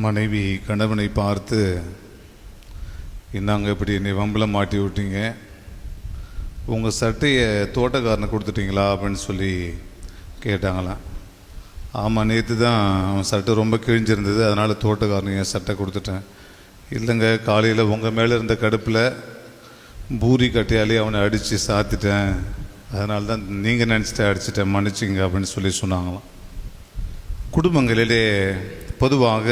மனைவி கணவனை பார்த்து, இன்னாங்க இப்படி என்னை வம்பளம் மாட்டி விட்டீங்க, உங்கள் சட்டையை தோட்டக்காரனை கொடுத்துட்டீங்களா அப்படின்னு சொல்லி கேட்டாங்களாம். ஆமாம், நேற்று தான் அவன் சட்டை ரொம்ப கிழிஞ்சிருந்தது, அதனால் தோட்டக்காரனுக்கு என் சட்டை கொடுத்துட்டேன். இல்லைங்க, காலையில் உங்கள் மேலே இருந்த கடுப்பில் பூரி கட்டையாலே அவனை அடித்து சாத்திட்டேன், அதனால தான் நீங்கள் நினச்சிட்டு அடிச்சிட்டேன், மன்னிச்சிங்க அப்படின்னு சொல்லி சொன்னாங்களாம். குடும்பங்களிலே பொதுவாக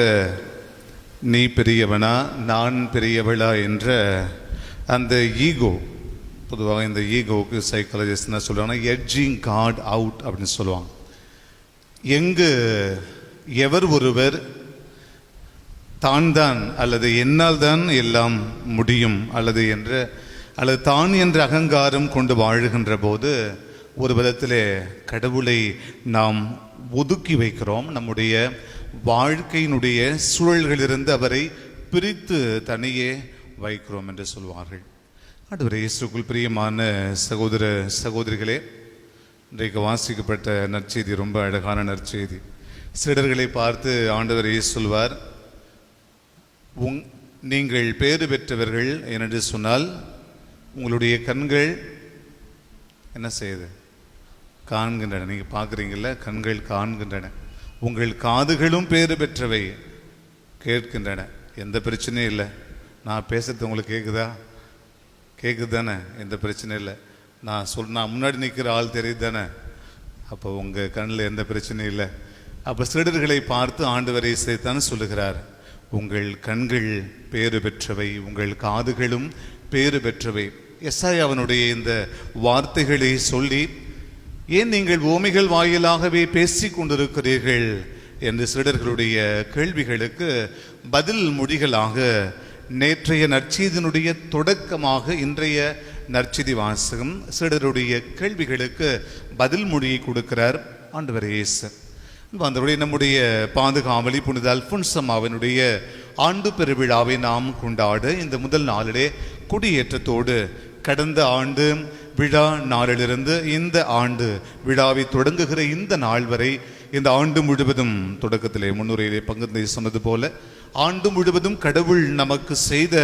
நீ பெரியவனா நான் பெரியவளா என்ற அந்த ஈகோ, பொதுவாக இந்த ஈகோவுக்கு சைக்காலஜிஸ்ட் என்ன சொல்லுவாங்கன்னா எட்ஜிங் காட் அவுட் அப்படின்னு சொல்லுவாங்க. எங்கு எவர் ஒருவர் தான் அல்லது என்னால் தான் எல்லாம் முடியும் அல்லது தான் என்ற அகங்காரம் கொண்டு வாழுகின்ற போது ஒரு விதத்திலே கடவுளை நாம் ஒதுக்கி வைக்கிறோம், நம்முடைய வாழ்க்கையினுடைய சூழல்களிலிருந்து அவரை பிரித்து தனியே வைக்கிறோம் என்று சொல்வார்கள். ஆண்டவரே இயேசுவுக்குள் பிரியமான சகோதர சகோதரிகளே, இன்றைக்கு வாசிக்கப்பட்ட நற்செய்தி ரொம்ப அழகான நற்செய்தி. சீடர்களை பார்த்து ஆண்டவர் இயேசு சொல்வார், நீங்கள் பேறு பெற்றவர்கள் என்று சொன்னால் உங்களுடைய கண்கள் என்ன செய்யுது? காண்கின்றன. நீங்கள் பார்க்குறீங்கள, கண்கள் காண்கின்றன. உங்கள் காதுகளும் பேறு பெற்றவை, கேட்கின்றன. எந்த பிரச்சனையும் இல்லை. நான் பேசுறது உங்களுக்கு கேட்குதா? கேட்குது தானே? எந்த பிரச்சனையும் இல்லை. நான் முன்னாடி நிற்கிற ஆள் தெரியுது தானே? அப்போ உங்கள் கண்ணில் எந்த பிரச்சனையும் இல்லை. அப்போ சீடர்களை பார்த்து ஆண்டவர் இயேசுதான் சொல்லுகிறார், உங்கள் கண்கள் பேறு பெற்றவை, உங்கள் காதுகளும் பேறு பெற்றவை. எசாயாவினுடைய இந்த வார்த்தைகளை சொல்லி, ஏன் நீங்கள் உவமைகள் வாயிலாகவே பேசி கொண்டிருக்கிறீர்கள் என்று சீடர்களுடைய கேள்விகளுக்கு பதில் மொழிகளாக நேற்றைய நற்செய்தியினுடைய தொடக்கமாக இன்றைய நற்செய்தி வாசகம் சீடருடைய கேள்விகளுக்கு பதில் மொழியை கொடுக்கிறார் ஆண்டவர் இயேசு. வந்தபடி நம்முடைய பாதுகாவலி புனித அல்போன்சம்மாவினுடைய ஆண்டு பெருவிழாவை நாம் கொண்டாட இந்த முதல் நாளிலே கொடியேற்றத்தோடு கடந்த ஆண்டு விழா நாளிலிருந்து இந்த ஆண்டு விழாவை தொடங்குகிற இந்த நாள் வரை, இந்த ஆண்டு முழுவதும் தொடக்கத்திலே முன்னுரையிலே பங்கு சொன்னது போல ஆண்டு முழுவதும் கடவுள் நமக்கு செய்த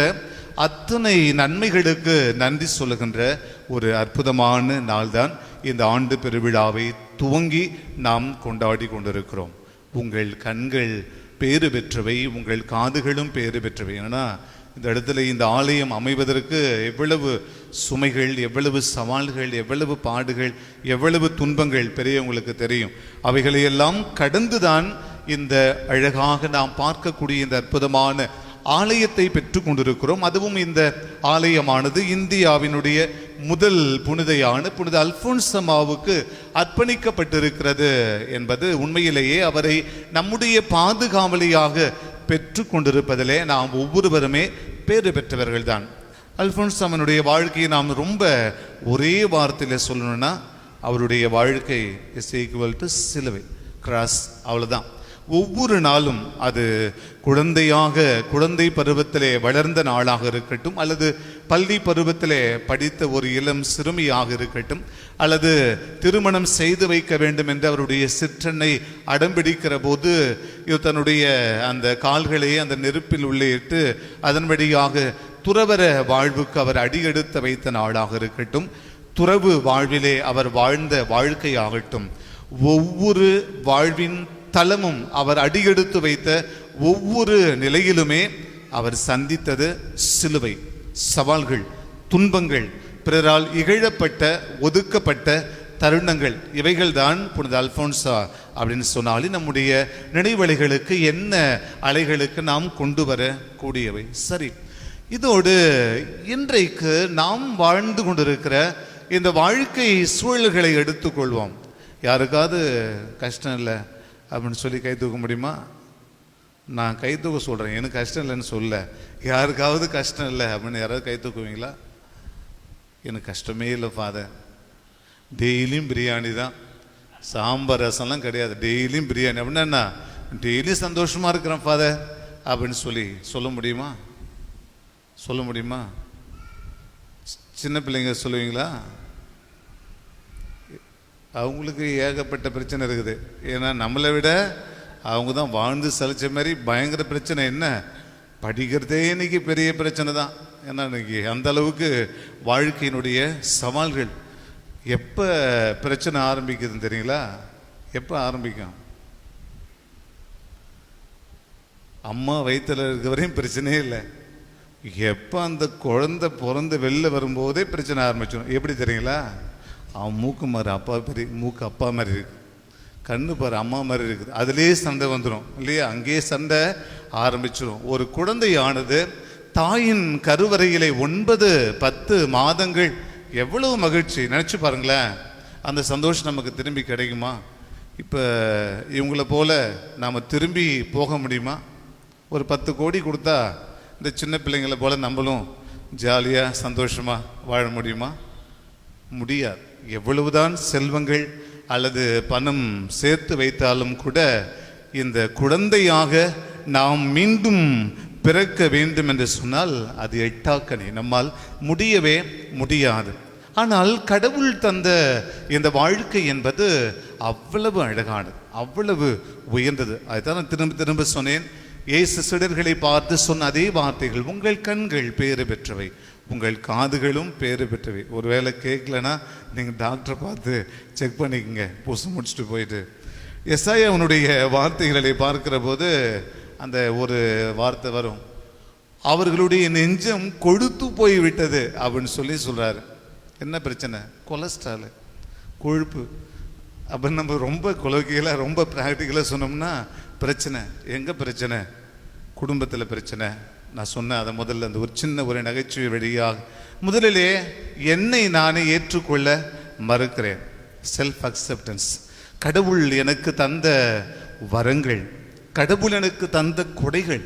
அத்தனை நன்மைகளுக்கு நன்றி சொல்லுகின்ற ஒரு அற்புதமான நாள்தான் இந்த ஆண்டு பெருவிழாவை துவங்கி நாம் கொண்டாடி கொண்டிருக்கிறோம். உங்கள் கண்கள் பேறு பெற்றவை, உங்கள் காதுகளும் பேறு பெற்றவை. ஏன்னா இந்த இடத்துல இந்த ஆலயம் அமைவதற்கு எவ்வளவு சுமைகள், எவ்வளவு சவால்கள், எவ்வளவு பாடுகள், எவ்வளவு துன்பங்கள் பெரியவங்களுக்கு தெரியும். அவைகளையெல்லாம் கடந்துதான் இந்த அழகாக நாம் பார்க்கக்கூடிய இந்த அற்புதமான ஆலயத்தை பெற்று கொண்டிருக்கிறோம். அதுவும் இந்த ஆலயமானது இந்தியாவினுடைய முதல் புனிதையான புனித அல்போன்சம்மாவுக்கு அர்ப்பணிக்கப்பட்டிருக்கிறது என்பது உண்மையிலேயே அவரை நம்முடைய பாதுகாவலியாக பெற்று கொண்டிருப்பதிலே நாம் ஒவ்வொருவருமே பேறு பெற்றவர்கள் தான். அல்போன்சம்மாவுடைய வாழ்க்கையை நாம் ரொம்ப ஒரே வார்த்தையில் சொல்லணும்னா அவருடைய வாழ்க்கை இஸ் ஈக்குவல் டு சிலுவை, கிராஸ், அவ்வளோதான். ஒவ்வொரு நாளும் அது குழந்தை பருவத்திலே வளர்ந்த நாளாக இருக்கட்டும், அல்லது பள்ளி பருவத்திலே படித்த ஒரு இளம் சிறுமியாக இருக்கட்டும், அல்லது திருமணம் செய்து வைக்க வேண்டும் என்று அவருடைய சிற்றன்னை அடம்பிடிக்கிற போது தன்னுடைய அந்த கால்களை அந்த நெருப்பில் உள்ளே இட்டு அதன் வழியாக துறவர வாழ்வுக்கு அவர் அடியெடுத்து வைத்த நாளாக இருக்கட்டும், துறவு வாழ்விலே அவர் வாழ்ந்த வாழ்க்கையாகட்டும், ஒவ்வொரு வாழ்வின் தலமும் அவர் அடியெடுத்து வைத்த ஒவ்வொரு நிலையிலுமே அவர் சந்தித்தது சிலுவை, சவால்கள், துன்பங்கள், பிறரால் இகழப்பட்ட ஒதுக்கப்பட்ட தருணங்கள். இவைகள்தான் புனித அல்போன்சா அப்படின்னு சொன்னாலும் நம்முடைய நினைவலைகளுக்கு என்ன அலைகளுக்கு நாம் கொண்டு வர கூடியவை. சரி, இதோடு இன்றைக்கு நாம் வாழ்ந்து கொண்டிருக்கிற இந்த வாழ்க்கை சூழல்களை எடுத்துக்கொள்வோம். யாருக்காவது கஷ்டம் இல்லை அப்படின்னு சொல்லி கை தூக்க முடியுமா? நான் கை தூக்க சொல்கிறேன், எனக்கு கஷ்டம் இல்லைன்னு சொல்ல. யாருக்காவது கஷ்டம் இல்லை அப்படின்னு யாராவது கை தூக்குவீங்களா? எனக்கு கஷ்டமே இல்லை ஃபாதர், டெய்லியும் பிரியாணி தான், சாம்பார் ரசம்லாம் கிடையாது, டெய்லியும் பிரியாணி. அப்படின்னா என்ன? டெய்லியும் சந்தோஷமாக இருக்கிறேன் ஃபாதர் அப்படின்னு சொல்ல முடியுமா? சொல்ல முடியுமா? சின்ன பிள்ளைங்க சொல்லுவீங்களா? அவங்களுக்கு ஏகப்பட்ட பிரச்சனை இருக்குது. ஏன்னா நம்மளை விட அவங்க தான் வாழ்ந்து சலிச்ச மாதிரி பயங்கர பிரச்சனை. என்ன படிக்கிறதே இன்னைக்கு பெரிய பிரச்சனை தான். ஏன்னா இன்னைக்கு அந்த அளவுக்கு வாழ்க்கையினுடைய சவால்கள். எப்போ பிரச்சனை ஆரம்பிக்குதுன்னு தெரியுங்களா? எப்போ ஆரம்பிக்கும்? அம்மா வயிற்றில் இருக்க வரையும் பிரச்சனையே இல்லை. எப்போ அந்த குழந்தை பிறந்து வெளில வரும்போதே பிரச்சனை ஆரம்பிச்சிடும். எப்படி தெரியுங்களா? அவன் மூக்கு மாதிரி அப்பா பெரிய மூக்கு அப்பா மாதிரி இருக்கு, கண்ணு பாரு அம்மா மாதிரி இருக்குது, அதுலேயே சண்டை வந்துடும் இல்லையா? அங்கேயே சண்டை ஆரம்பிச்சிடும். ஒரு குழந்தையானது தாயின் கருவறையிலே 9-10 மாதங்கள் எவ்வளவு மகிழ்ச்சி நினச்சி பாருங்களேன். அந்த சந்தோஷம் நமக்கு திரும்பி கிடைக்குமா? இப்போ இவங்கள போல நாம் திரும்பி போக முடியுமா? ஒரு 10 கோடி கொடுத்தா இந்த சின்ன பிள்ளைங்களை போல நம்மளும் ஜாலியாக சந்தோஷமாக வாழ முடியுமா? முடியாது. எவ்வளவுதான் செல்வங்கள் அல்லது பணம் சேர்த்து வைத்தாலும் கூட இந்த குழந்தையாக நாம் மீண்டும் பிறக்க வேண்டும் என்று சொன்னால் அது எட்டாக்கனே, நம்மால் முடியவே முடியாது. ஆனால் கடவுள் தந்த இந்த வாழ்க்கை என்பது அவ்வளவு அழகானது, அவ்வளவு உயர்ந்தது. அதுதான் நான் திரும்ப திரும்ப சொன்னேன். இயேசு சீடர்களை பார்த்து சொன்ன அதே வார்த்தைகள், உங்கள் கண்கள் பேறு பெற்றவை, உங்கள் காதுகளும் பேறு பெற்றவை. ஒருவேளை கேட்கலன்னா நீங்கள் டாக்டரை பார்த்து செக் பண்ணிக்கோங்க, பூசு முடிச்சுட்டு போயிட்டு. எஸ்ஐயா அவனுடைய வார்த்தைகளை பார்க்கிற போது அந்த ஒரு வார்த்தை வரும், அவர்களுடைய நெஞ்சம் கொழுத்து போய் விட்டது அப்படின்னு சொல்றாரு. என்ன பிரச்சனை? கொலஸ்ட்ரால், கொழுப்பு. அப்போ நம்ம ரொம்ப கொலோக்கியலாக ரொம்ப ப்ராக்டிக்கலாக சொன்னோம்னா பிரச்சனை. எங்கே பிரச்சனை? குடும்பத்தில் பிரச்சனை. நான் சொன்னேன் அதை முதல்ல அந்த ஒரு சின்ன ஒரு நகைச்சுவை வழியாக. முதலிலே என்னை நானே ஏற்றுக்கொள்ள மறுக்கிறேன். Self acceptance. கடவுள் எனக்கு தந்த வரங்கள், கடவுள் எனக்கு தந்த கொடைகள்,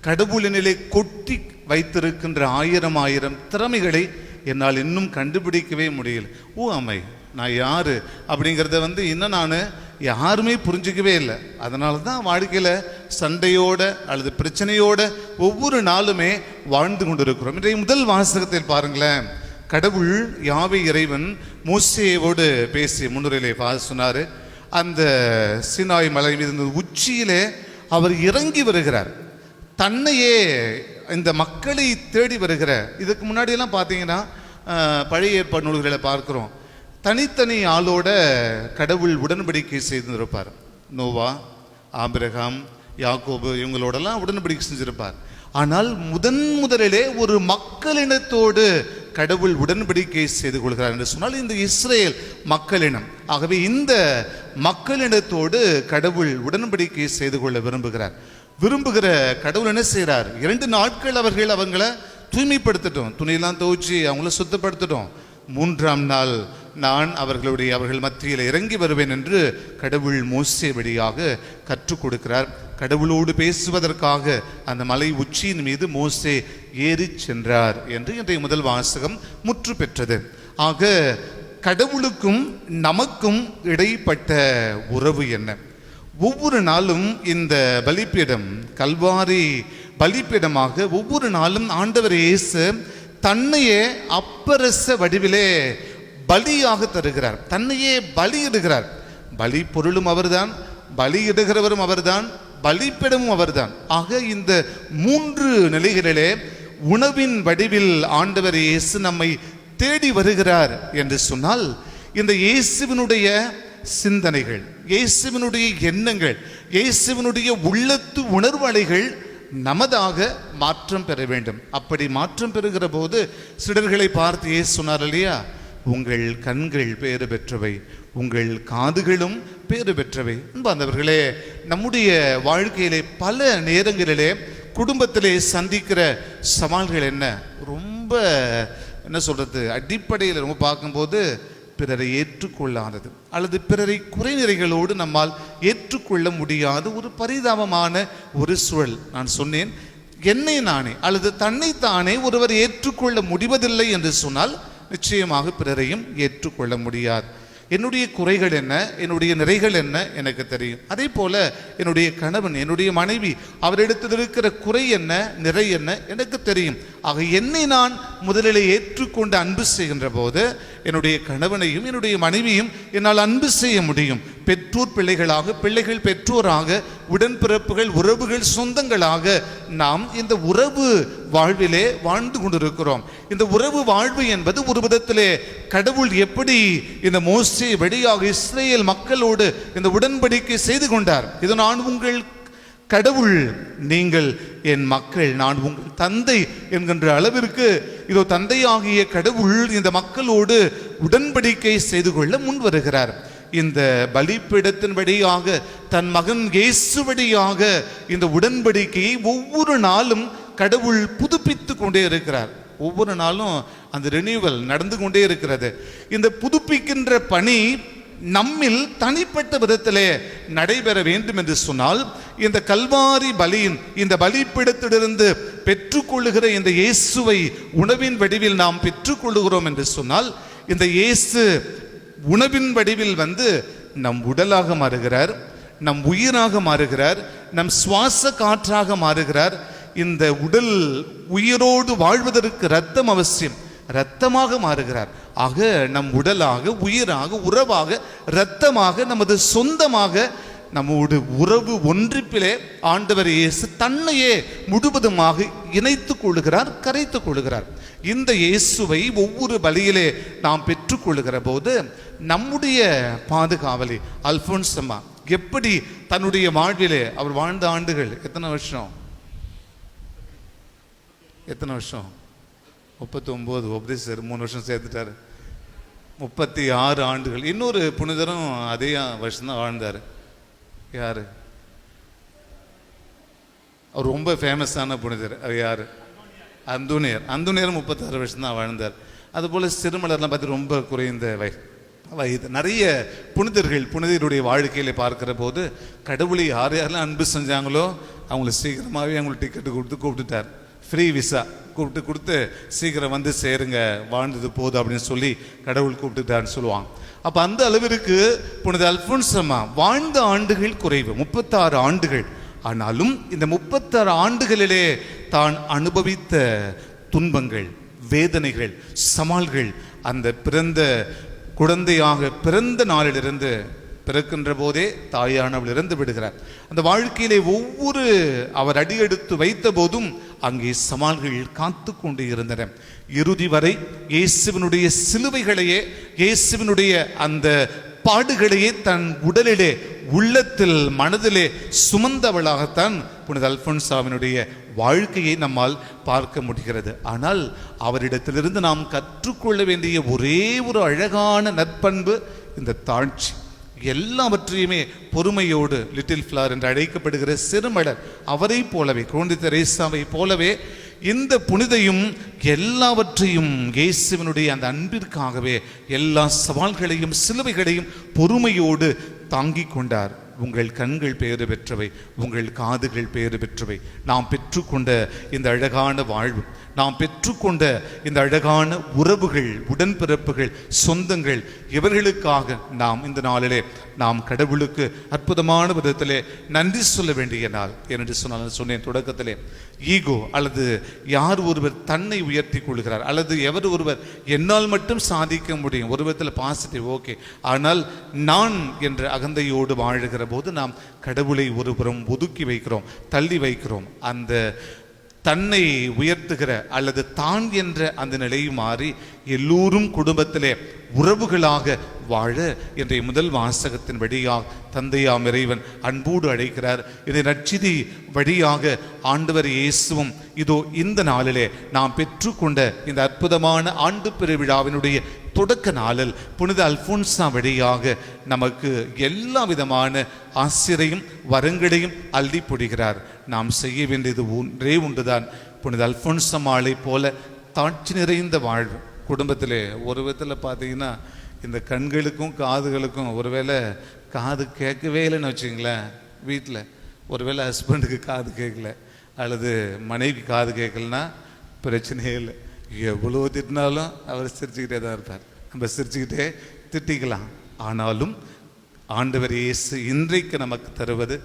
கடவுளினிலே கொட்டி வைத்திருக்கின்ற 1000 திறமைகளை என்னால் இன்னும் கண்டுபிடிக்கவே முடியல. அம்மை நான் யாரு அப்படிங்கிறத இன்னும் நான் யாருமே புரிஞ்சிக்கவே இல்லை. அதனால தான் வாழ்க்கையில் சண்டையோட அல்லது பிரச்சனையோட ஒவ்வொரு நாளுமே வாழ்ந்து கொண்டிருக்கிறோம். இன்றைய முதல் வாசகத்தில் பாருங்களேன், கடவுள் யாவே இறைவன் மோசேயோடு பேசி முன்னுரையிலே சொன்னார். அந்த சீனாய் மலை மீது உச்சியிலே அவர் இறங்கி வருகிறார், தன்னையே இந்த மக்களை தேடி வருகிற. இதுக்கு முன்னாடியெல்லாம் பார்த்தீங்கன்னா பழைய ஏற்பாடு நூல்களை பார்க்கிறோம், தனித்தனி ஆளோட கடவுள் உடன்படிக்கை செய்திருப்பார். நோவா, ஆபிரகாம், யாக்கோபு இவங்களோடலாம் உடன்படிக்கை செஞ்சிருப்பார். ஆனால் முதலிலே ஒரு மக்களினத்தோடு கடவுள் உடன்படிக்கை செய்து கொள்கிறார் என்று சொன்னால் இந்த இஸ்ரேல் மக்களினம். ஆகவே இந்த மக்களினத்தோடு கடவுள் உடன்படிக்கை செய்து கொள்ள விரும்புகிற கடவுள் என்ன செய்கிறார்? 2 நாட்கள் அவங்கள தூய்மைப்படுத்தட்டும், துணியெல்லாம் துவைச்சி அவங்கள சுத்தப்படுத்தட்டும். 3ஆம் நாள் நான் அவர்கள் மத்தியில் இறங்கி வருவேன் என்று கடவுள் மோசே வழியாக கற்றுக் கொடுக்கிறார். கடவுளோடு பேசுவதற்காக அந்த மலை உச்சியின் மீது மோசே ஏறி சென்றார் என்று இன்றைய முதல் வாசகம் முற்று பெற்றது. ஆக கடவுளுக்கும் நமக்கும் இடைப்பட்ட உறவு என்ன? ஒவ்வொரு நாளும் இந்த பலிப்பீடம், கல்வாரி பலிப்பீடமாக ஒவ்வொரு நாளும் ஆண்டவர் இயேசு தன்னையே அப்பரச வடிவிலே பலியாக தருகிறார், தன்னையே பலியிடுகிறார். பலி பொருளும் அவர்தான், பலியிடுகிறவரும் அவர்தான், பலிப்பீடமும் அவர்தான். ஆக இந்த 3 நிலைகளிலே உணவின் வடிவில் ஆண்டவர் இயேசு நம்மை தேடி வருகிறார் என்று சொன்னால், இந்த இயேசுவினுடைய சிந்தனைகள், இயேசுவினுடைய எண்ணங்கள், இயேசுவினுடைய உள்ளத்து உணர்வலைகள் நமதாக மாற்றம் பெற வேண்டும். அப்படி மாற்றம் பெறுகிற போது சிலர்களை பார்த்து இயேசு சொன்னார் இல்லையா, உங்கள் கண்கள் பேறு பெற்றவை, உங்கள் காதுகளும் பேறு பெற்றவை. அன்பர்களே, நம்முடைய வாழ்க்கையிலே பல நேரங்களிலே குடும்பத்திலே சந்திக்கிற சவால்கள் என்ன? ரொம்ப என்ன சொல்றது, அடிப்படையில் ரொம்ப பார்க்கும்போது பிறரை ஏற்றுக்கொள்ளாதது அல்லது பிறரை குறைநிறைகளோடு நம்மால் ஏற்றுக்கொள்ள முடியாத ஒரு பரிதாபமான ஒரு சூழல். நான் சொன்னேன், என்னை நானே அல்லது தன்னைத்தானே ஒருவர் ஏற்றுக்கொள்ள முடிவதில்லை என்று சொன்னால் நிச்சயமாக பிறரையும் ஏற்றுக்கொள்ள முடியாது. என்னுடைய குறைகள் என்ன, என்னுடைய நிறைகள் என்ன எனக்கு தெரியும். அதே போல என்னுடைய கணவன், என்னுடைய மனைவி, அவரிடத்தில் இருக்கிற குறை என்ன, நிறை என்ன எனக்கு தெரியும். ஆக என்னை நான் முதலிலே ஏற்றுக்கொண்டு அன்பு செய்கின்ற போது என்னுடைய கணவனையும் என்னுடைய மனைவியும் என்னால் அன்பு செய்ய முடியும். பெற்றோர் பிள்ளைகளாக, பிள்ளைகள் பெற்றோராக, உடன்பிறப்புகள், உறவுகள், சொந்தங்களாக நாம் இந்த உறவு வாழ்விலே வாழ்ந்து கொண்டிருக்கிறோம். இந்த உறவு வாழ்வு என்பது ஒரு விதத்திலே கடவுள் எப்படி இந்த மோசே வழியாக இஸ்ரேல் மக்களோடு இந்த உடன்படிக்கை செய்து கொண்டார். இது நான் உங்கள் கடவுள், நீங்கள் என் மக்கள், நான் உங்கள் தந்தை என்கின்ற அளவிற்கு இதோ தந்தையாகிய கடவுள் இந்த மக்களோடு உடன்படிக்கை செய்து கொள்ள முன் வருகிறார். இந்த பலிபீடத்தின் வழியாக, தன் மகன் இயேசு வழியாக இந்த உடன்படிக்கையை ஒவ்வொரு நாளும் கடவுள் புதுப்பித்து கொண்டே இருக்கிறார். ஒவ்வொரு நாளும் அந்த ரினியூவல் நடந்து கொண்டே இருக்கிறது. இந்த புதுப்பிக்கின்ற பணி நம்மில் தனிப்பட்ட விதத்திலே நடைபெற வேண்டும் என்று சொன்னால், இந்த கல்வாரி பலியின் இந்த பலிபீடத்திலிருந்து பெற்றுக்கொள்ளுகிற இந்த இயேசுவை உணவின் வடிவில் நாம் பெற்றுக்கொள்ளுகிறோம் என்று சொன்னால், இந்த இயேசு உணவின் வடிவில் வந்து நம் உடலாக மாறுகிறார், நம் உயிராக மாறுகிறார், நம் சுவாச காற்றாக மாறுகிறார். இந்த உடல் உயிரோடு வாழ்வதற்கு இரத்தம் அவசியம், இரத்தமாக மாறுகிறார். ஆக நம் உடலாக, உயிராக, உறவாக, இரத்தமாக, நமது சொந்தமாக, நம்மோடு உறவு ஒன்றிப்பிலே ஆண்டவர் இயேசு தன்னையே முழுவதுமாக இணைத்துக் கொள்ளுகிறார், கரைத்துக் கொள்ளுகிறார். இந்த இயேசுவை ஒவ்வொரு பலியிலே நாம் பெற்றுக்கொள்ளுகிற போது நம்முடைய பாதுகாவலி அல்போன்ஸ் அம்மா எப்படி தன்னுடைய வாழ்விலே, அவர் வாழ்ந்த ஆண்டுகள் எத்தனை வருஷம்? 39. உபதேசர் 3 வருஷம் சேர்த்துட்டாரு. 36 ஆண்டுகள். இன்னொரு புனிதரும் அதே வருஷம்தான் வாழ்ந்தார். யாரு? அவர் ரொம்ப ஃபேமஸான புனிதர். அவர் யாரு? அந்தோனியர். 36 வருஷம் தான் வாழ்ந்தார். அதுபோல் சிறுமலர்லாம் பார்த்து ரொம்ப குறைந்த வயது. நிறைய புனிதருடைய வாழ்க்கையில பார்க்கிற போது கடவுளை யார் யாரெல்லாம் அன்பு செஞ்சாங்களோ அவங்களை சீக்கிரமாகவே அவங்களுக்கு டிக்கெட்டு கூப்பிட்டுட்டார். ஃப்ரீ விசா கொடுத்து சீக்கிரம் வந்து சேருங்க, வாழ்ந்தது போதும் அப்படின்னு சொல்லி கடவுள் கூப்பிட்டுட்டான்னு சொல்லுவாங்க. அப்போ அந்த அளவிற்கு புனித அல்போன்ஸ் அம்மா வாழ்ந்த ஆண்டுகள் குறைவு, 36 ஆண்டுகள். ஆனாலும் இந்த 36 ஆண்டுகளிலே தான் அனுபவித்த துன்பங்கள், வேதனைகள், சவால்கள், அந்த பிறந்த குழந்தையாக பிறந்த நாளிலிருந்து, பிறக்கின்ற போதே தாயானவள் இறந்து விடுகிறார். அந்த வாழ்க்கையிலே ஒவ்வொரு அவர் அடியெடுத்து வைத்த போதும் அங்கே சவால்கள் காத்து கொண்டு இருந்தன. இறுதி வரை இயேசுவினுடைய சிலுவைகளையே, இயேசுவினுடைய அந்த பாடுகளையே தன் உடலிலே, உள்ளத்தில், மனதிலே சுமந்தவளாகத்தான் புனித அல்போன்சாவினுடைய வாழ்க்கையை நம்மால் பார்க்க முடிகிறது. ஆனால் அவரிடத்திலிருந்து நாம் கற்றுக்கொள்ள வேண்டிய ஒரே ஒரு அழகான நற்பண்பு இந்த தாழ்ச்சி. எல்லாவற்றையுமே பொறுமையோடு, லிட்டில் ஃப்ளவர் என்று அழைக்கப்படுகிற சிறுமலர் அவரை போலவே, குழந்தை தெரேசாவை போலவே இந்த புனிதையும் எல்லாவற்றையும் இயேசுவினுடைய அந்த அன்பிற்காகவே எல்லா சவால்களையும் சிலுவைகளையும் பொறுமையோடு தாங்கிக் கொண்டார். உங்கள் கண்கள் பேறு பெற்றவை, உங்கள் காதுகள் பேறு பெற்றவை. நாம் பெற்றுக்கொண்ட இந்த அழகான வாழ்வு, நாம் பெற்றுக்கொண்ட இந்த அழகான உறவுகள், உடன்பிறப்புகள், சொந்தங்கள், இவர்களுக்காக நாம் இந்த நாளிலே நாம் கடவுளுக்கு அற்புதமான விதத்திலே நன்றி சொல்ல வேண்டிய நாள். என்று சொன்னேன் தொடக்கத்திலே, ஈகோ அல்லது யார் ஒருவர் தன்னை உயர்த்தி கொள்கிறார், அல்லது எவர் ஒருவர் என்னால் மட்டும் சாதிக்க முடியும், ஒரு விதத்தில் பாசிட்டிவ், ஓகே, ஆனால் நான் என்ற அகந்தையோடு வாழுகிற போது நாம் கடவுளை ஒருபுறம் ஒதுக்கி வைக்கிறோம், தள்ளி வைக்கிறோம். அந்த தன்னை உயர்த்துகிற அல்லது தான் என்ற அந்த நிலையை மாறி எல்லோரும் குடும்பத்திலே உறவுகளாக வாழ இன்றைய முதல் வாசகத்தின் வழியாக தந்தையாம் இறைவன் அன்போடு அழைக்கிறார். இதை நற்செய்தி வழியாக ஆண்டவர் இயேசுவும் இதோ இந்த நாளிலே நாம் பெற்றுக்கொண்ட இந்த அற்புதமான ஆண்டு பெருவிழாவினுடைய தொடக்க நாளில் புனித அல்போன்சா வழியாக நமக்கு எல்லா விதமான ஆசிரையும் வரங்களையும் அள்ளி பொழிகிறார். நாம் செய்ய வேண்டியது ஒன்றே ஒன்றுதான், புனித அல்போன்சம்மாளை போல தாட்சி நிறைந்த வாழ்வு. குடும்பத்திலே ஒரு விதத்தில் பார்த்தீங்கன்னா இந்த கண்களுக்கும் காதுகளுக்கும், ஒருவேளை காது கேட்கவே இல்லைன்னு வச்சுங்களேன், வீட்டில் ஒருவேளை ஹஸ்பண்டுக்கு காது கேட்கல அல்லது மனைவி காது கேட்கலன்னா பிரச்சனையே இல்லை. எவ்வளோ திட்டினாலும் அவர் சிரிச்சுக்கிட்டே தான் இருப்பார். நம்ம சிரிச்சுக்கிட்டே திட்டிக்கலாம். ஆனாலும் ஆண்டவர் இயேசு இன்றைக்கு நமக்கு தருவது,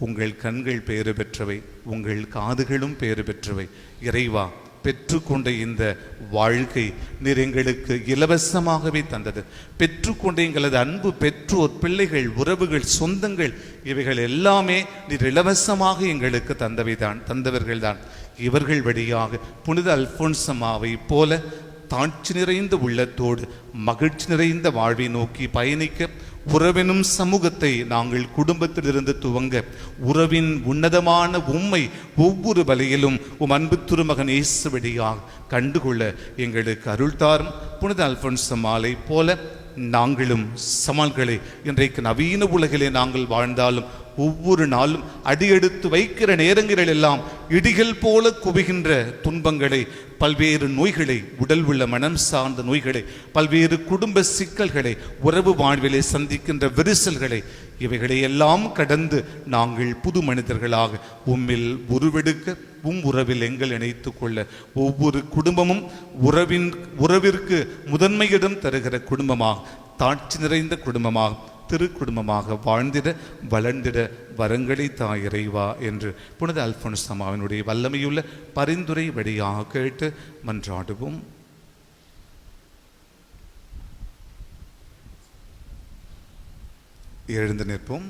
உங்கள் கண்கள் பேறு பெற்றவை, உங்கள் காதுகளும் பேறு பெற்றவை. இறைவா, பெற்றுக்கொண்ட இந்த வாழ்க்கை நீர் எங்களுக்கு இலவசமாகவே தந்தது. பெற்றுக்கொண்ட எங்களது அன்பு பெற்றோர், பிள்ளைகள், உறவுகள், சொந்தங்கள் இவைகள் எல்லாமே நீர் இலவசமாக எங்களுக்கு தந்தவர்கள்தான். இவர்கள் வழியாக புனித அல்போன்சம்மாவை போல தாட்சி நிறைந்த உள்ளத்தோடு மகிழ்ச்சி நிறைந்த வாழ்வை நோக்கி பயணிக்க, உறவெனும் சமூகத்தை நாங்கள் குடும்பத்திலிருந்து துவங்க, உறவின் உன்னதமான உம்மை ஒவ்வொரு வழியிலும் அன்பு திருமகன் இயேசு வழியாக கண்டுகொள்ள எங்களுக்கு அருள்தாரும். புனித அல்போன்சம்மாளை போல நாங்களும் சமால்களை இன்றைக்கு நவீன உலகிலே நாங்கள் வாழ்ந்தாலும் ஒவ்வொரு நாளும் அடியெடுத்து வைக்கிற நேரங்களில் எல்லாம் இடிகள் போல குவிகின்ற துன்பங்களை, பல்வேறு நோய்களை, உடல் உள்ள மனம் சார்ந்த நோய்களை, பல்வேறு குடும்ப சிக்கல்களை, உறவு வாழ்விலே சந்திக்கின்ற விரிசல்களை, இவைகளை எல்லாம் கடந்து நாங்கள் புது மனிதர்களாக உம்மில் உருவெடுக்க, உறவில் எங்கள் இணைத்து கொள்ள, ஒவ்வொரு குடும்பமும் உறவிற்கு முதன்மையிடம் தருகிற குடும்பமாக, தாட்சி நிறைந்த குடும்பமாக, திரு குடும்பமாக வாழ்ந்திட வளர்ந்திட வரங்களை தாய் இறைவா என்று புனித அல்போன்சம்மாவினுடைய வல்லமையுள்ள பரிந்துரை வழியாக கேட்டு மன்றாடுவோம். எழுந்து நிற்போம்.